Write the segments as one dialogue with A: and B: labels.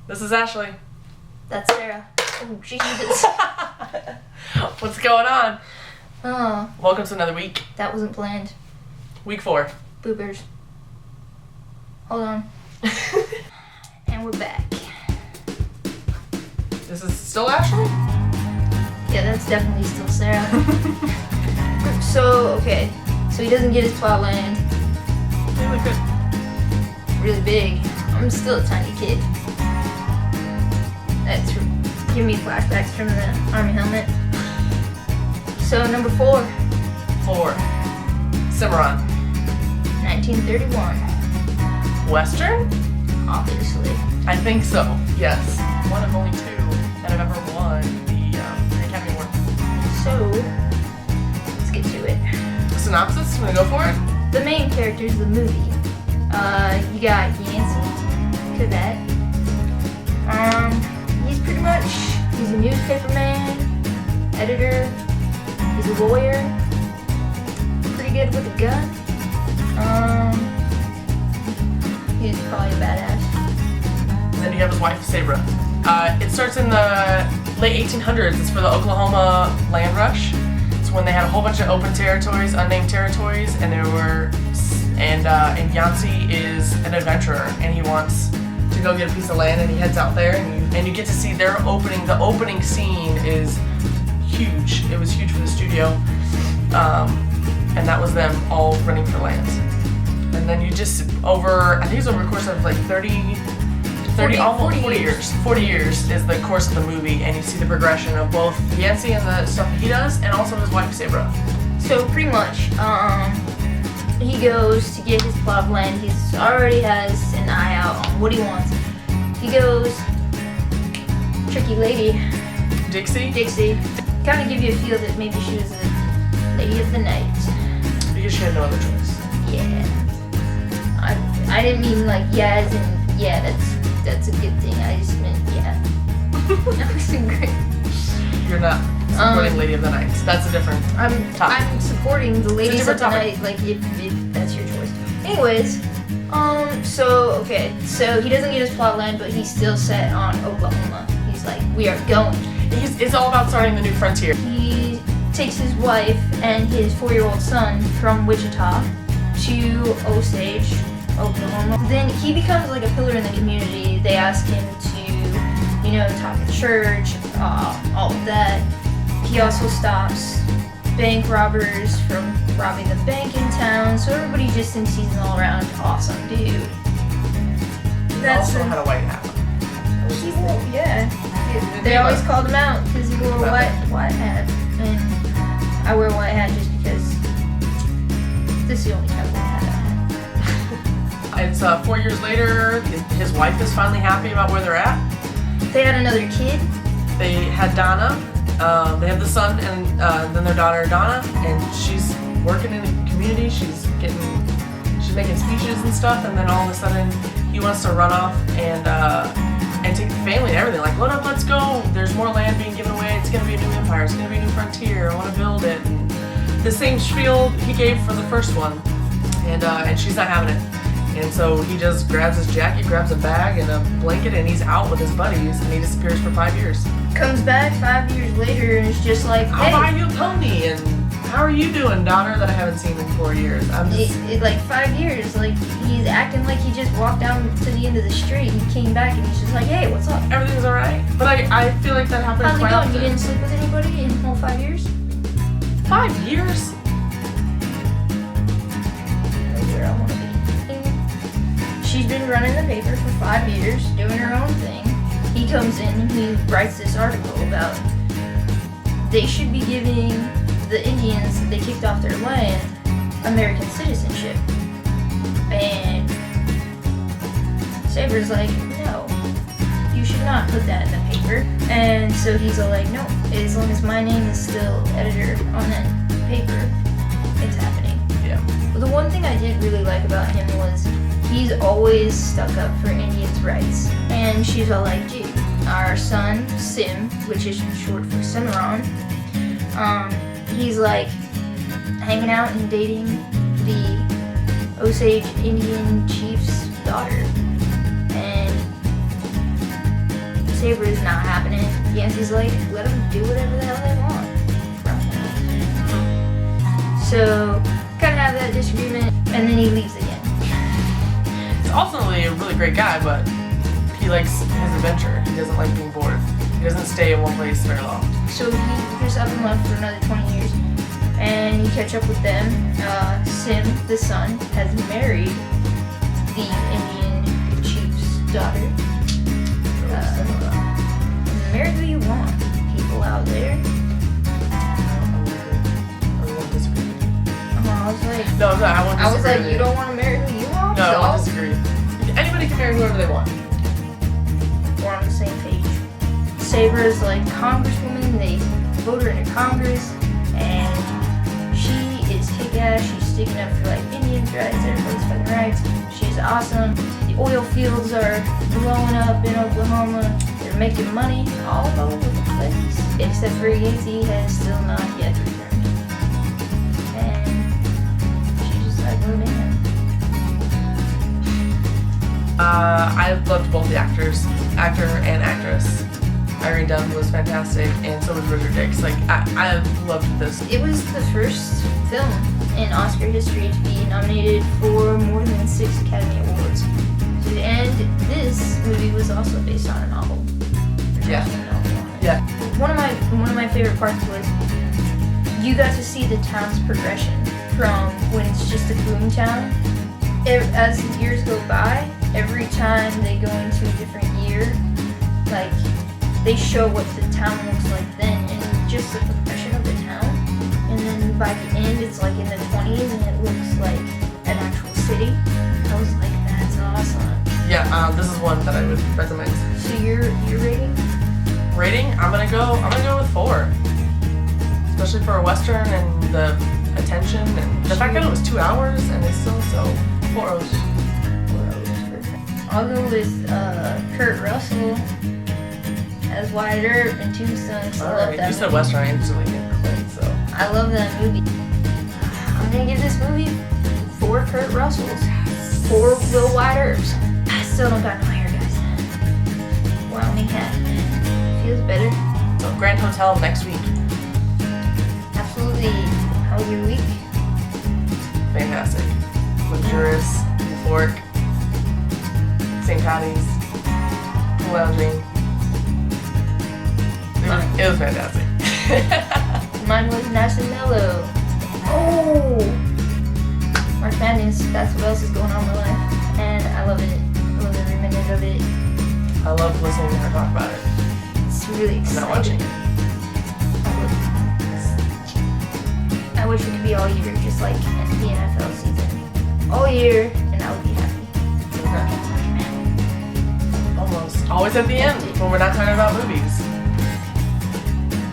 A: This is Ashley.
B: That's Sarah. Oh, Jesus.
A: What's going on?
B: Oh,
A: Welcome to another week.
B: that wasn't planned.
A: Week 4.
B: Boopers. Hold on. And we're back.
A: This is still Ashley?
B: Yeah, that's definitely still Sarah. So, okay. So he doesn't get his plot land.
A: They look good.
B: Really big. I'm still a tiny kid. That's giving me flashbacks from the army helmet. So, number 4.
A: 4. Cimarron.
B: 1931.
A: Western?
B: Obviously.
A: I think so, yes. One of only 2 that have ever won the Academy Award.
B: So, let's get to it.
A: Synopsis? I'm gonna go for it.
B: The main characters of the movie. You got Yancey, cadet. He's pretty much, he's a newspaper man, editor, he's a lawyer, pretty good with a gun. He's probably a badass.
A: And then you have his wife, Sabra. It starts in the late 1800s. It's for the Oklahoma land rush. It's when they had a whole bunch of open territories, unnamed territories, and Yancey is an adventurer, and he wants to go get a piece of land, and he heads out there, and you get to see their opening. The opening scene is huge. It was huge for the studio, and that was them all running for land. And then you just I think it's over a course of like 40 years. 40 years is the course of the movie, and you see the progression of both Yancey and the stuff that he does, and also his wife, Sabra.
B: So pretty much, he goes to get his plot of land. He already has an eye out on what he wants. He goes, tricky lady,
A: Dixie,
B: kind of give you a feel that maybe she was a lady of the night.
A: because she had no other choice.
B: Yeah. I didn't mean like yeah as in yeah, that's a good thing. I just meant yeah. That was great.
A: You're not supporting Lady of the Night. That's a different topic.
B: I'm supporting the ladies of the
A: topic.
B: night, like if that's your choice. Anyways, so he doesn't get his plot land, but he's still set on Oklahoma. He's like, we are going.
A: It's all about starting the new frontier.
B: He takes his wife and his 4-year-old son from Wichita to Osage, Oklahoma. Then he becomes like a pillar in the community. They ask him to, talk at church, all of that. He also stops bank robbers from robbing the bank in town, so everybody just thinks he's an all-around awesome dude.
A: He also had a white hat.
B: Yeah. They always called him out because he wore a white hat, and I wear a white hat just because this is the only kind of white hat I have.
A: It's 4 years later. His wife is finally happy about where they're at.
B: They had another kid.
A: They had Donna. They have the son and then their daughter Donna, and she's working in the community. She's making speeches and stuff, and then all of a sudden he wants to run off and take the family and everything. Like, let's go. There's more land being given away. It's gonna be a new empire. It's gonna be a new frontier. I want to build it. And the same spiel he gave for the first one, and she's not having it. And so he just grabs his jacket, grabs a bag and a blanket, and he's out with his buddies, and he disappears for 5 years.
B: Comes back 5 years later, and it's just like, hey.
A: I'll buy you a pony, and how are you doing, daughter, that I haven't seen in 4 years? I'm just...
B: Like 5 years, like he's acting like he just walked down to the end of the street. He came back, and he's just like, hey, what's up?
A: Everything's all right. But I feel like that happens
B: How's it
A: quite
B: going?
A: often.
B: You didn't sleep with anybody in all 5 years?
A: 5 years?
B: That's where I want to be. She's been running the paper for 5 years, doing her own thing. He comes in and he writes this article about they should be giving the Indians that they kicked off their land American citizenship. And Saber's like, no, you should not put that in the paper. And so he's all like, no, as long as my name is still editor on that paper, it's happening.
A: Yeah.
B: But the one thing I did really like about him was he's always stuck up for Indians' rights. And she's all like, dude, our son, Sim, which is short for Cimarron, he's like hanging out and dating the Osage Indian chief's daughter. And Saber is not happening. Yancey's like, let them do whatever the hell they want. So, kind of have that disagreement, and then he leaves again.
A: He's ultimately a really great guy, but he likes his adventure. He doesn't like being bored. He doesn't stay in one place very long.
B: So he just up and left for another 20 years, and you catch up with them. Sim, the son, has married the Indian chief's daughter. Marry who you want, people out there. I was like,
A: no, I won't disagree.
B: I was like, you don't want to marry who you want?
A: No, I won't disagree. Anybody can marry whoever they want.
B: We're on the same page. Saber is like congresswoman. They vote her into Congress, and she is kick-ass. She's sticking up for like Indians' rights, everybody's fucking rights. She's awesome. The oil fields are blowing up in Oklahoma. They're making money all over the place, except for Yancey has still not yet returned.
A: I loved both the actor and actress. Irene Dunn was fantastic, and so was Richard Dix. Like, I loved this.
B: It was the first film in Oscar history to be nominated for more than 6 Academy Awards. And this movie was also based on a novel.
A: Yeah. Yeah.
B: One of my favorite parts was you got to see the town's progression from when it's just a boom town. As the years go by, every time they go into a different year, like, they show what the town looks like then, and just the progression of the town. And then by the end, it's like in the 20s, and it looks like an actual city. I was like, that's awesome.
A: Yeah, this is one that I would recommend.
B: So your rating?
A: Rating? I'm gonna go with 4. Especially for a Western and the attention and the fact that it was 2 hours and they still so 4 hours. 4 hours.
B: I'll go with Kurt Russell as Wyatt Earp and Tombstone. I love that.
A: You said Western, I instantly get Clint, so.
B: I love that movie. I'm gonna give this movie 4 Kurt Russells, 4 Will Wyatt Earps. I still don't got no hair, guys. Wyoming hat feels better.
A: So Grand Hotel next week.
B: Absolutely. How was your week?
A: Fantastic. Luxurious, euphoric, St. Patty's, lounging. It was fantastic.
B: Mine was nice and mellow. Oh! March Madness, that's what else is going on in my life. And I love it. I love every minute of it.
A: I love listening to her talk about it.
B: It's really exciting.
A: I'm not watching it.
B: I wish it could be all year, just like the NFL season. All year, and I would be happy.
A: Okay. Almost. Always at the end when we're not talking about movies.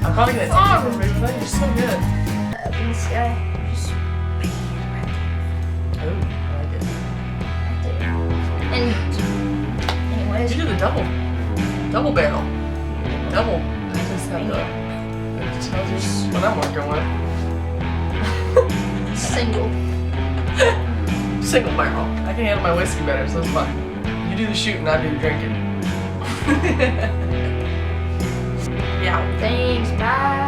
A: I'm probably gonna take you for a movie, but you're so good.
B: Up in the sky, just
A: Ooh, I like it.
B: and anyways,
A: You do the double barrel. Double. I just have the. I'll just what I'm working with.
B: single.
A: Single barrel. I can handle my whiskey better, so it's fun. You do the shooting, I do the drinking. Yeah.
B: Thanks, bye.